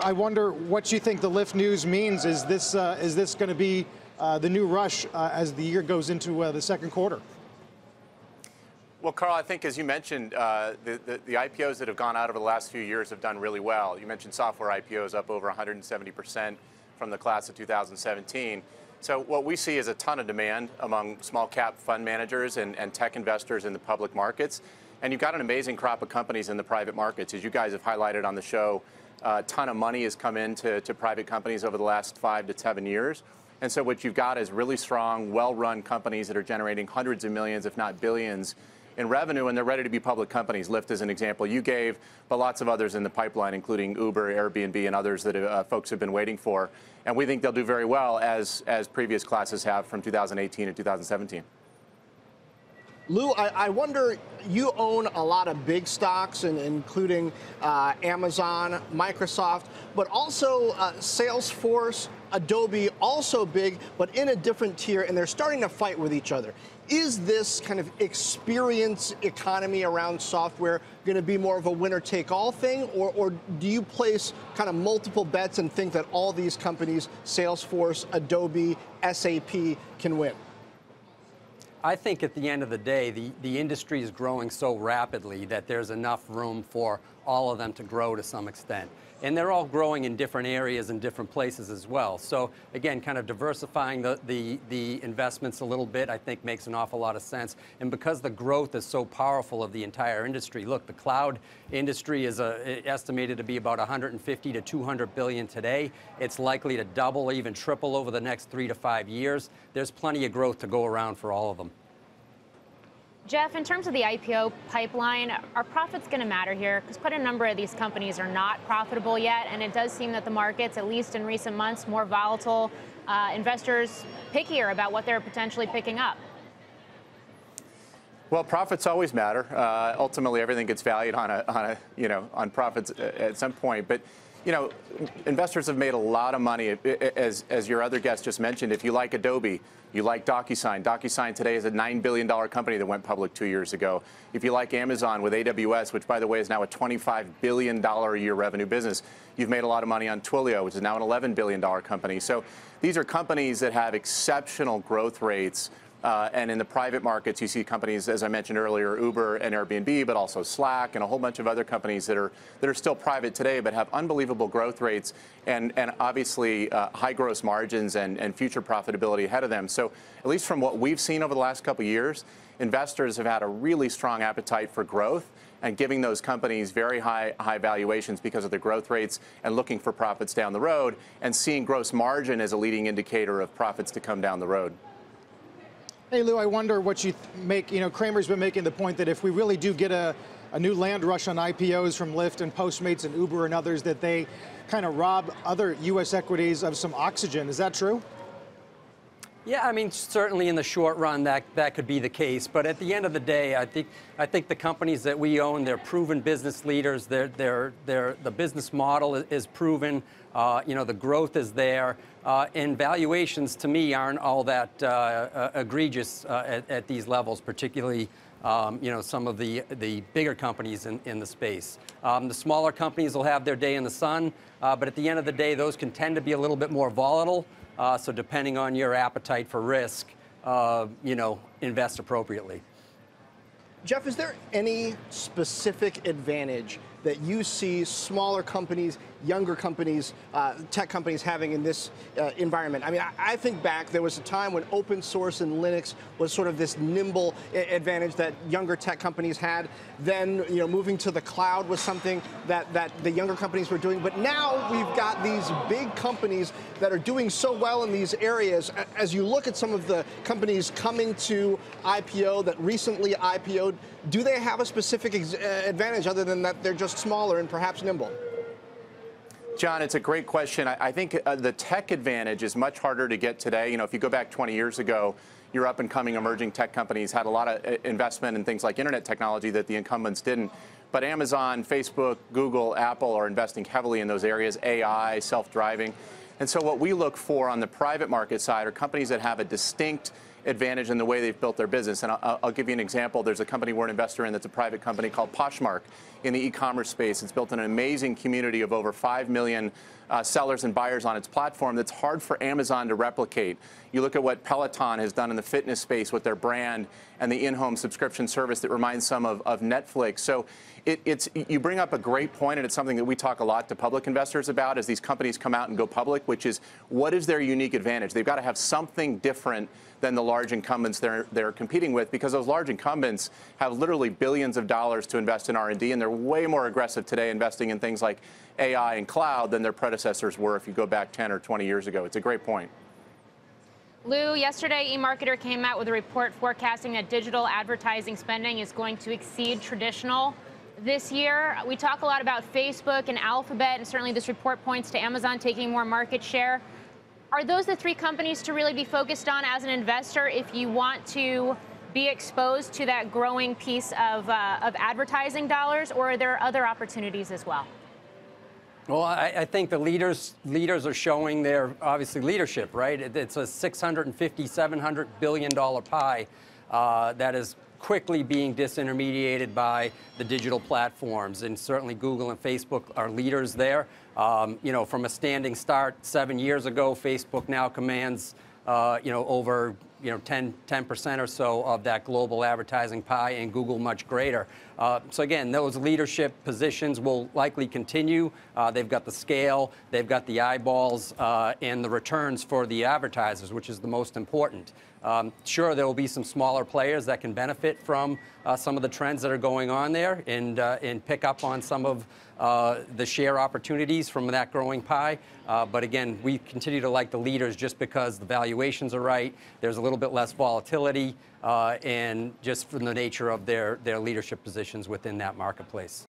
I wonder what you think the Lyft news means. Is this going to be the new rush as the year goes into the second quarter? Well, Carl, I think as you mentioned, the IPOs that have gone out over the last few years have done really well. You mentioned software IPOs up over 170% from the class of 2017. So what we see is a ton of demand among small cap fund managers and tech investors in the public markets. And you've got an amazing crop of companies in the private markets. As you guys have highlighted on the show, a ton of money has come into private companies over the last 5 to 7 years. And so what you've got is really strong, well-run companies that are generating hundreds of millions, if not billions, in revenue, and they're ready to be public companies. Lyft is an example you gave, but lots of others in the pipeline, including Uber, Airbnb, and others that folks have been waiting for. And we think they'll do very well, as previous classes have from 2018 and 2017. Lew, I wonder, you own a lot of big stocks, including Amazon, Microsoft, but also Salesforce, Adobe, also big, but in a different tier, and they're starting to fight with each other. Is this kind of experience economy around software going to be more of a winner-take-all thing, or do you place kind of multiple bets and think that all these companies, Salesforce, Adobe, SAP, can win? I think at the end of the day, the industry is growing so rapidly that there's enough room for all of them to grow to some extent. And they're all growing in different areas and different places as well. So again, kind of diversifying the investments a little bit, I think makes an awful lot of sense. And because the growth is so powerful of the entire industry, look, the cloud industry is estimated to be about 150 to 200 billion today. It's likely to double, even triple over the next 3 to 5 years. There's plenty of growth to go around for all of them. Jeff, in terms of the IPO pipeline, are profits going to matter here? Because quite a number of these companies are not profitable yet, and it does seem that the markets, at least in recent months, more volatile, investors pickier about what they're potentially picking up. Well, profits always matter. Ultimately, everything gets valued on profits at some point. But investors have made a lot of money, as your other guest just mentioned. If you like Adobe, you like DocuSign. DocuSign today is a $9 billion company that went public 2 years ago. If you like Amazon with AWS, which, by the way, is now a $25 billion a year revenue business, you've made a lot of money on Twilio, which is now an $11 billion company. So these are companies that have exceptional growth rates. And in the private markets, you see companies, as I mentioned earlier, Uber and Airbnb, but also Slack and a whole bunch of other companies that are still private today, but have unbelievable growth rates and obviously high gross margins and future profitability ahead of them. So at least from what we've seen over the last couple of years, investors have had a really strong appetite for growth and giving those companies very high valuations because of their growth rates and looking for profits down the road and seeing gross margin as a leading indicator of profits to come down the road. Hey, Lew, I wonder what you make. Cramer's been making the point that if we really do get a new land rush on IPOs from Lyft and Postmates and Uber and others, that they kind of rob other U.S. equities of some oxygen. Is that true? Yeah, I mean, certainly in the short run, that could be the case. But at the end of the day, I think the companies that we own, they're proven business leaders. The business model is proven. The growth is there. And valuations, to me, aren't all that egregious at these levels, particularly some of the bigger companies in the space. The smaller companies will have their day in the sun, but at the end of the day, those can tend to be a little bit more volatile. So depending on your appetite for risk, invest appropriately. Jeff, is there any specific advantage that you see smaller companies, younger companies, tech companies having in this environment? I mean, I think back, there was a time when open source and Linux was sort of this nimble advantage that younger tech companies had. Then, moving to the cloud was something that the younger companies were doing. But now we've got these big companies that are doing so well in these areas. As you look at some of the companies coming to IPO that recently IPO'd, do they have a specific advantage other than that they're just smaller and perhaps nimble? John, it's a great question. I think the tech advantage is much harder to get today. If you go back 20 years ago, your up-and-coming emerging tech companies had a lot of investment in things like internet technology that the incumbents didn't. But Amazon, Facebook, Google, Apple are investing heavily in those areas, AI, self-driving. And so what we look for on the private market side are companies that have a distinct advantage in the way they've built their business. And I'll give you an example. There's a company we're an investor in that's a private company called Poshmark in the e-commerce space. It's built an amazing community of over 5 million sellers and buyers on its platform that's hard for Amazon to replicate. You look at what Peloton has done in the fitness space with their brand and the in-home subscription service that reminds some of Netflix. So you bring up a great point, and it's something that we talk a lot to public investors about as these companies come out and go public, which is what is their unique advantage? They've got to have something different than the large incumbents they're competing with, because those large incumbents have literally billions of dollars to invest in R&D, and they're way more aggressive today investing in things like AI and cloud than their predecessors were if you go back 10 or 20 years ago. It's a great point. Lew, yesterday eMarketer came out with a report forecasting that digital advertising spending is going to exceed traditional this year. We talk a lot about Facebook and Alphabet, and certainly this report points to Amazon taking more market share. Are those the three companies to really be focused on as an investor if you want to be exposed to that growing piece of advertising dollars, or are there other opportunities as well? Well, I think the leaders are showing their, obviously, leadership, right? It's a $650, $700 billion pie that is quickly being disintermediated by the digital platforms, and certainly Google and Facebook are leaders there. You know, from a standing start 7 years ago, Facebook now commands over 10% or so of that global advertising pie, and Google much greater. So again, those leadership positions will likely continue. They've got the scale, they've got the eyeballs, and the returns for the advertisers, which is the most important. Sure, there will be some smaller players that can benefit from some of the trends that are going on there and pick up on some of the share opportunities from that growing pie. But again, we continue to like the leaders just because the valuations are right. There's a little bit less volatility, and just from the nature of their leadership positions within that marketplace.